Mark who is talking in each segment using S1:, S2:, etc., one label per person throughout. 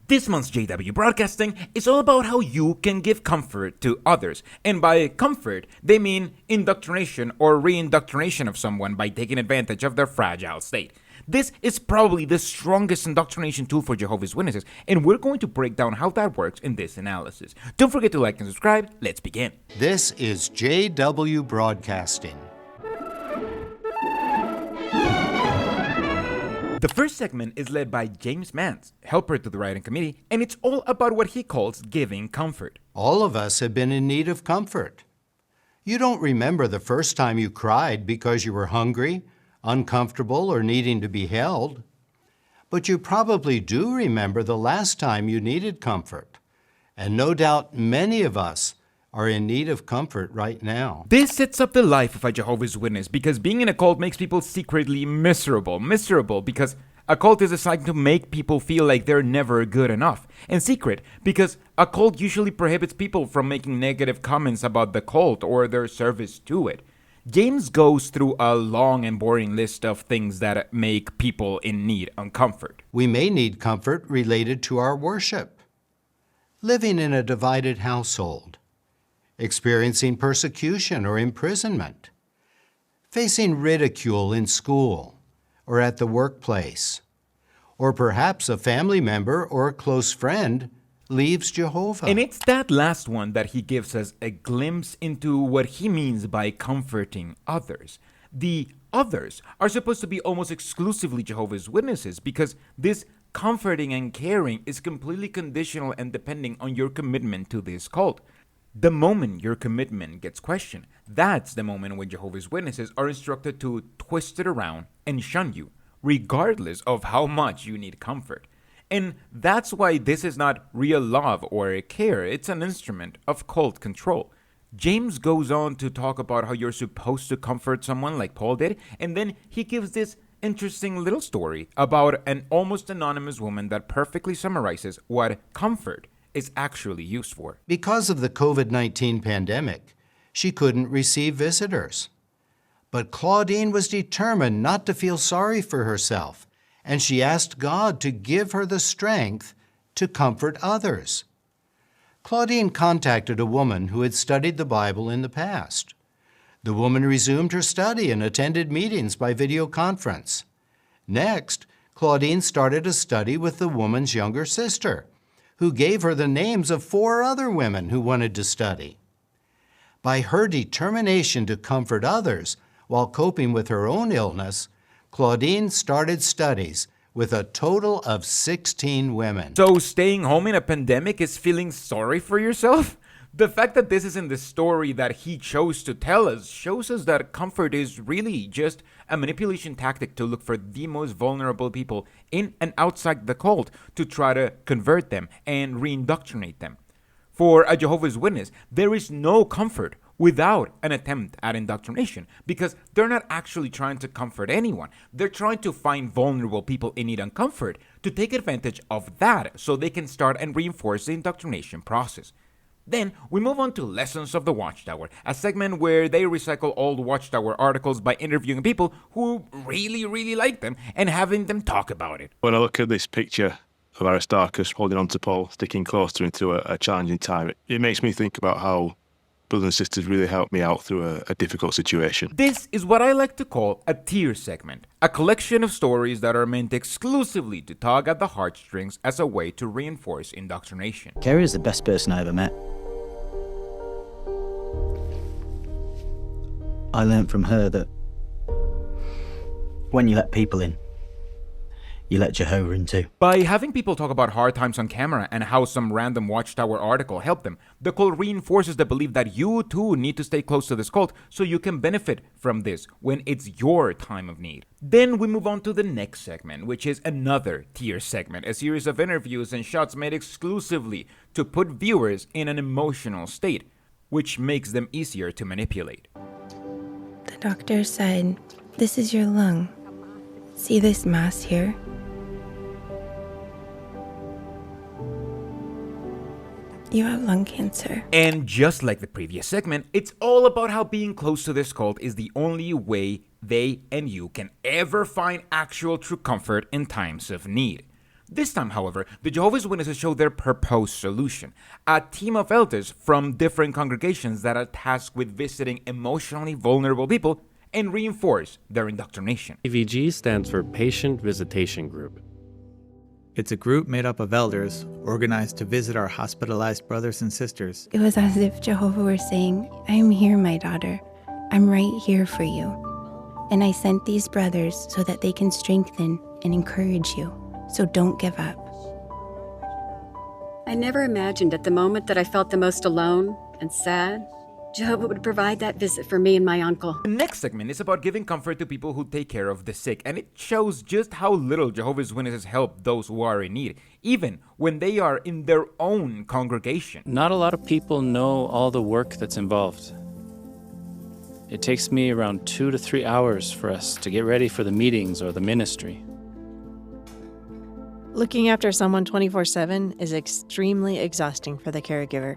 S1: This month's JW Broadcasting is all about how you can give comfort to others. And by comfort, they mean indoctrination or reindoctrination of someone by taking advantage of their fragile state. This is probably the strongest indoctrination tool for Jehovah's Witnesses, and we're going to break down how that works in this analysis. Don't forget to like and subscribe. Let's begin.
S2: This is JW Broadcasting.
S1: The first segment is led by James Mance, helper to the writing committee, and it's all about what he calls giving comfort.
S2: All of us have been in need of comfort. You don't remember the first time you cried because you were hungry, uncomfortable, or needing to be held. But you probably do remember the last time you needed comfort. And no doubt many of us are in need of comfort right now.
S1: This sets up the life of a Jehovah's Witness because being in a cult makes people secretly miserable. Miserable because a cult is designed to make people feel like they're never good enough. And secret because a cult usually prohibits people from making negative comments about the cult or their service to it. James goes through a long and boring list of things that make people in need of comfort.
S2: We may need comfort related to our worship, living in a divided household, experiencing persecution or imprisonment, facing ridicule in school or at the workplace, or perhaps a family member or a close friend leaves Jehovah.
S1: And it's that last one that he gives us a glimpse into what he means by comforting others. The others are supposed to be almost exclusively Jehovah's Witnesses because this comforting and caring is completely conditional and depending on your commitment to this cult. The moment your commitment gets questioned, that's the moment when Jehovah's Witnesses are instructed to twist it around and shun you, regardless of how much you need comfort. And that's why this is not real love or care, it's an instrument of cult control. James goes on to talk about how you're supposed to comfort someone like Paul did, and then he gives this interesting little story about an almost anonymous woman that perfectly summarizes what comfort is actually used for.
S2: Because of the COVID-19 pandemic, she couldn't receive visitors. But Claudine was determined not to feel sorry for herself, and she asked God to give her the strength to comfort others. Claudine contacted a woman who had studied the Bible in the past. The woman resumed her study and attended meetings by video conference. Next, Claudine started a study with the woman's younger sister, who gave her the names of 4 other women who wanted to study. By her determination to comfort others while coping with her own illness, Claudine started studies with a total of 16 women.
S1: So staying home in a pandemic is feeling sorry for yourself? The fact that this is in the story that he chose to tell us shows us that comfort is really just a manipulation tactic to look for the most vulnerable people in and outside the cult to try to convert them and reindoctrinate them. For a Jehovah's Witness, there is no comfort without an attempt at indoctrination because they're not actually trying to comfort anyone. They're trying to find vulnerable people in need of comfort to take advantage of that so they can start and reinforce the indoctrination process. Then we move on to Lessons of the Watchtower, a segment where they recycle old Watchtower articles by interviewing people who really like them and having them talk about it.
S3: When I look at this picture of Aristarchus holding on to Paul, sticking close to him through a challenging time, it makes me think about how brothers and sisters really helped me out through a difficult situation.
S1: This is what I like to call a tear segment, a collection of stories that are meant exclusively to tug at the heartstrings as a way to reinforce indoctrination.
S4: Kerry is the best person I ever met. I learned from her that when you let people in, you let Jehovah in too.
S1: By having people talk about hard times on camera and how some random Watchtower article helped them, the cult reinforces the belief that you too need to stay close to this cult so you can benefit from this when it's your time of need. Then we move on to the next segment, which is another tier segment, a series of interviews and shots made exclusively to put viewers in an emotional state, which makes them easier to manipulate.
S5: The doctor said, "This is your lung. See this mass here? You have lung cancer."
S1: And just like the previous segment, it's all about how being close to this cult is the only way they and you can ever find actual true comfort in times of need. This time, however, the Jehovah's Witnesses show their proposed solution. A team of elders from different congregations that are tasked with visiting emotionally vulnerable people and reinforce their indoctrination.
S6: PVG stands for Patient Visitation Group.
S7: It's a group made up of elders organized to visit our hospitalized brothers and sisters.
S5: It was as if Jehovah were saying, I'm here, my daughter. I'm right here for you. And I sent these brothers so that they can strengthen and encourage you. So don't give up.
S8: I never imagined at the moment that I felt the most alone and sad, Jehovah would provide that visit for me and my uncle.
S1: The next segment is about giving comfort to people who take care of the sick, and it shows just how little Jehovah's Witnesses help those who are in need, even when they are in their own congregation.
S9: Not a lot of people know all the work that's involved. It takes me around 2 to 3 hours for us to get ready for the meetings or the ministry.
S10: Looking after someone 24/7 is extremely exhausting for the caregiver.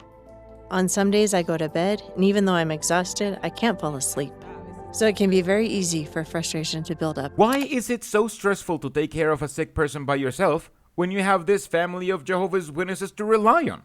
S10: On some days I go to bed, and even though I'm exhausted, I can't fall asleep. So it can be very easy for frustration to build up.
S1: Why is it so stressful to take care of a sick person by yourself when you have this family of Jehovah's Witnesses to rely on?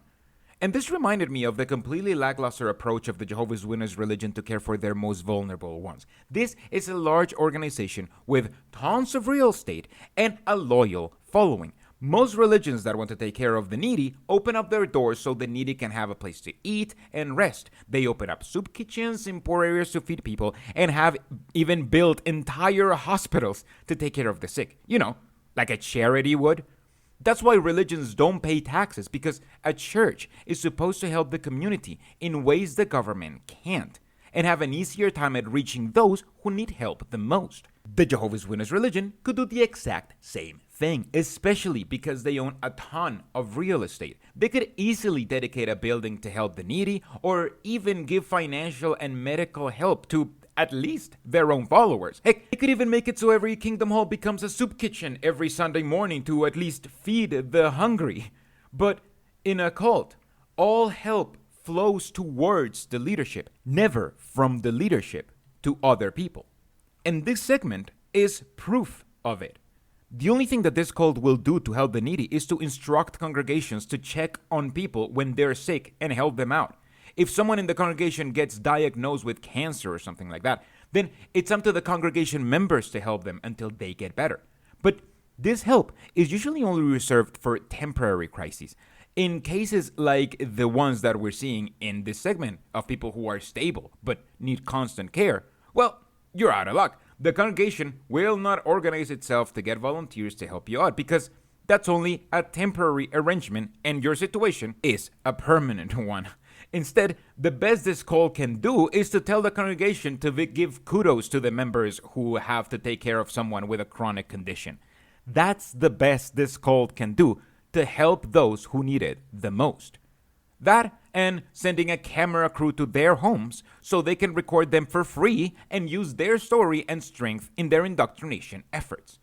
S1: And this reminded me of the completely lackluster approach of the Jehovah's Witness religion to care for their most vulnerable ones. This is a large organization with tons of real estate and a loyal following. Most religions that want to take care of the needy open up their doors so the needy can have a place to eat and rest. They open up soup kitchens in poor areas to feed people and have even built entire hospitals to take care of the sick. You know, like a charity would. That's why religions don't pay taxes, because a church is supposed to help the community in ways the government can't, and have an easier time at reaching those who need help the most. The Jehovah's Witness religion could do the exact same thing, especially because they own a ton of real estate. They could easily dedicate a building to help the needy, or even give financial and medical help to at least their own followers. Heck, they could even make it so every Kingdom Hall becomes a soup kitchen every Sunday morning to at least feed the hungry. But in a cult, all help flows towards the leadership, never from the leadership to other people. And this segment is proof of it. The only thing that this cult will do to help the needy is to instruct congregations to check on people when they're sick and help them out. If someone in the congregation gets diagnosed with cancer or something like that, then it's up to the congregation members to help them until they get better. But this help is usually only reserved for temporary crises. In cases like the ones that we're seeing in this segment of people who are stable but need constant care, well, you're out of luck. The congregation will not organize itself to get volunteers to help you out, because that's only a temporary arrangement and your situation is a permanent one. Instead, the best this cult can do is to tell the congregation to give kudos to the members who have to take care of someone with a chronic condition. That's the best this cult can do to help those who need it the most. That and sending a camera crew to their homes so they can record them for free and use their story and strength in their indoctrination efforts.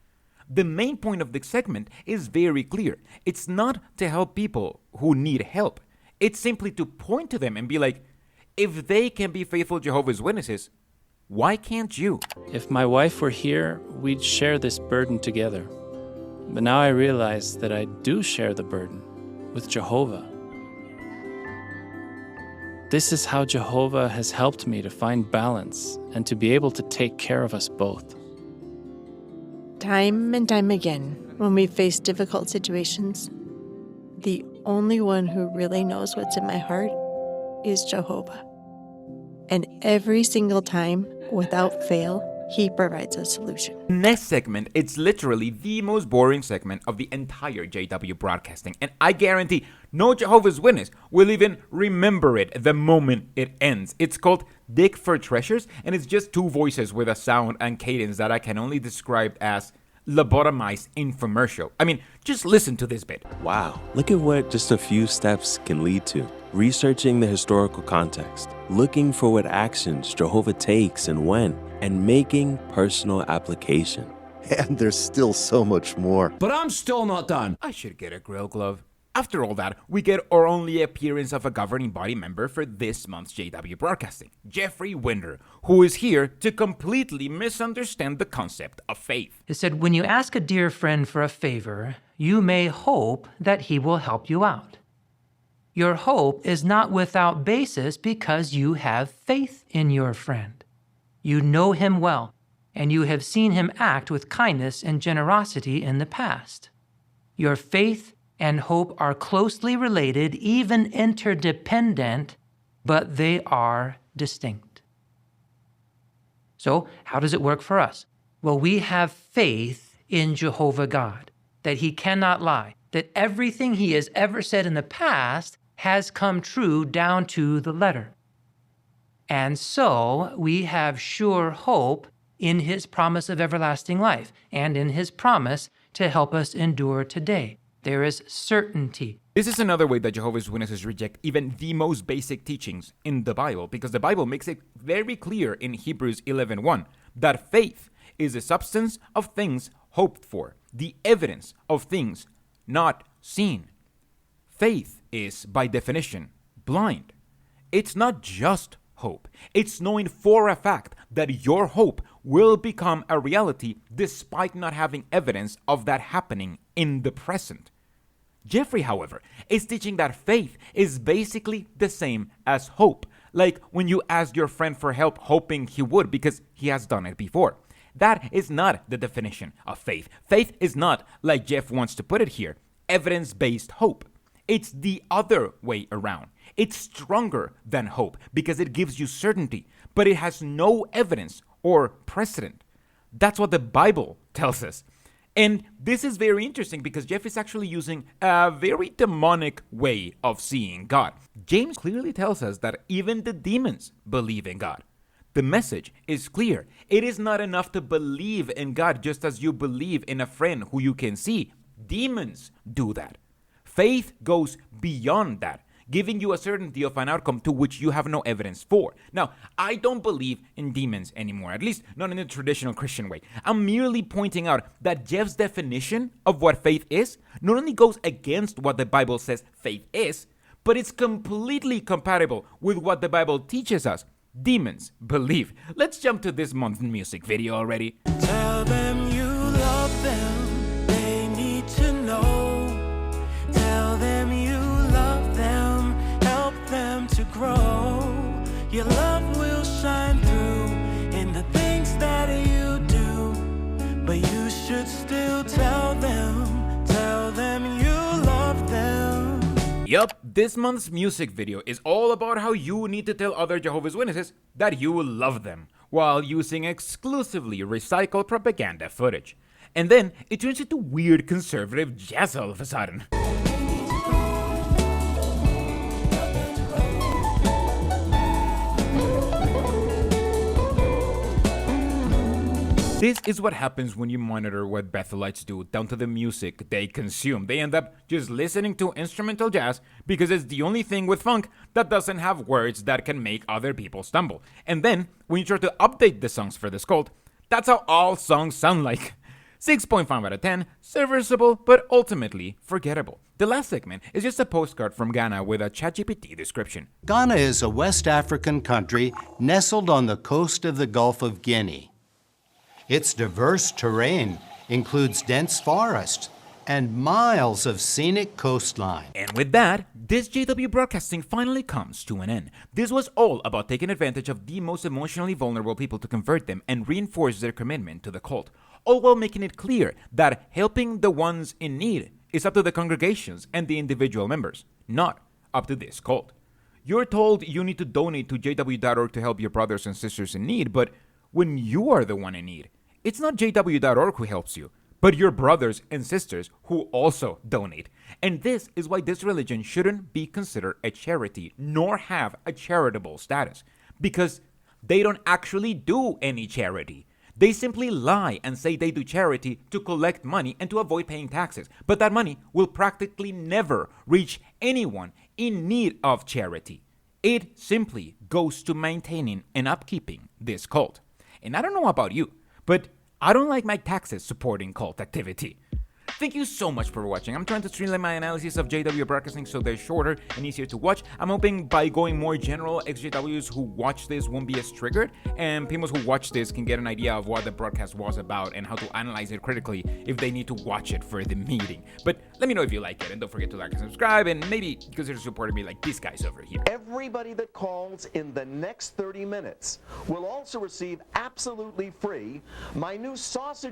S1: The main point of this segment is very clear. It's not to help people who need help. It's simply to point to them and be like, if they can be faithful Jehovah's Witnesses, why can't you?
S9: If my wife were here, we'd share this burden together. But now I realize that I do share the burden with Jehovah. This is how Jehovah has helped me to find balance and to be able to take care of us both.
S10: Time and time again, when we face difficult situations, the only one who really knows what's in my heart is Jehovah. And every single time, without fail, he provides a solution.
S1: Next segment, it's literally the most boring segment of the entire JW broadcasting, and I guarantee no Jehovah's Witness will even remember it the moment it ends. It's called Dig for Treasures, and it's just two voices with a sound and cadence that I can only describe as lobotomized infomercial. I mean, just listen to this bit.
S11: Wow, look at what just a few steps can lead to. Researching the historical context, looking for what actions Jehovah takes and when, and making personal application.
S12: And there's still so much more.
S13: But I'm still not done.
S1: I should get a grill glove. After all that, we get our only appearance of a governing body member for this month's JW Broadcasting, Jeffrey Winder, who is here to completely misunderstand the concept of faith.
S14: He said, when you ask a dear friend for a favor,
S13: you may hope that he will help you out. Your hope is not without basis because you have faith in your friend. You know him well, and you have seen him act with kindness and generosity in the past. Your faith and hope are closely related, even interdependent, but they are distinct. So, how does it work for us? Well, we have faith in Jehovah God, that he cannot lie, that everything he has ever said in the past has come true down to the letter. And so we have sure hope in his promise of everlasting life and in his promise to help us endure today. There is certainty.
S1: This is another way that Jehovah's Witnesses reject even the most basic teachings in the Bible, because the Bible makes it very clear in Hebrews 11:1 that faith is the substance of things hoped for, the evidence of things not seen. Faith is, by definition, blind. It's not just hope. It's knowing for a fact that your hope will become a reality despite not having evidence of that happening in the present. Jeffrey, however, is teaching that faith is basically the same as hope, like when you ask your friend for help hoping he would because he has done it before. That is not the definition of faith. Faith is not, like Jeff wants to put it here, evidence-based hope. It's the other way around. It's stronger than hope because it gives you certainty, but it has no evidence or precedent. That's what the Bible tells us. And this is very interesting because Jeff is actually using a very demonic way of seeing God. James clearly tells us that even the demons believe in God. The message is clear. It is not enough to believe in God just as you believe in a friend who you can see. Demons do that. Faith goes beyond that, giving you a certainty of an outcome to which you have no evidence for. Now, I don't believe in demons anymore, at least not in the traditional Christian way. I'm merely pointing out that Jeff's definition of what faith is not only goes against what the Bible says faith is, but it's completely compatible with what the Bible teaches us. Demons believe. Let's jump to this month's music video already.
S14: Tell them you love them. They need to know. Tell them you love them. Help them to grow. Your love will shine through in the things that you do. But you should still tell them you love them.
S1: Yup, this month's music video is all about how you need to tell other Jehovah's Witnesses that you love them, while using exclusively recycled propaganda footage. And then it turns into weird conservative jazz all of a sudden. This is what happens when you monitor what Bethelites do down to the music they consume. They end up just listening to instrumental jazz because it's the only thing with funk that doesn't have words that can make other people stumble. And then, when you try to update the songs for this cult, that's how all songs sound like. 6.5 out of 10, serviceable, but ultimately forgettable. The last segment is just a postcard from Ghana with a ChatGPT description.
S2: Ghana is a West African country nestled on the coast of the Gulf of Guinea. Its diverse terrain includes dense forests and miles of scenic coastline.
S1: And with that, this JW broadcasting finally comes to an end. This was all about taking advantage of the most emotionally vulnerable people to convert them and reinforce their commitment to the cult, all while making it clear that helping the ones in need is up to the congregations and the individual members, not up to this cult. You're told you need to donate to jw.org to help your brothers and sisters in need, but when you are the one in need, it's not jw.org who helps you, but your brothers and sisters who also donate. And this is why this religion shouldn't be considered a charity, nor have a charitable status, because they don't actually do any charity. They simply lie and say they do charity to collect money and to avoid paying taxes, but that money will practically never reach anyone in need of charity. It simply goes to maintaining and upkeeping this cult. And I don't know about you, but I don't like my taxes supporting cult activity. Thank you so much for watching. I'm trying to streamline my analysis of JW broadcasting so they're shorter and easier to watch. I'm hoping by going more general, ex-JWs who watch this won't be as triggered, and people who watch this can get an idea of what the broadcast was about and how to analyze it critically if they need to watch it for the meeting. But let me know if you like it, and don't forget to like and subscribe, and maybe consider supporting me like these guys over here.
S15: Everybody that calls in the next 30 minutes will also receive absolutely free my new sausage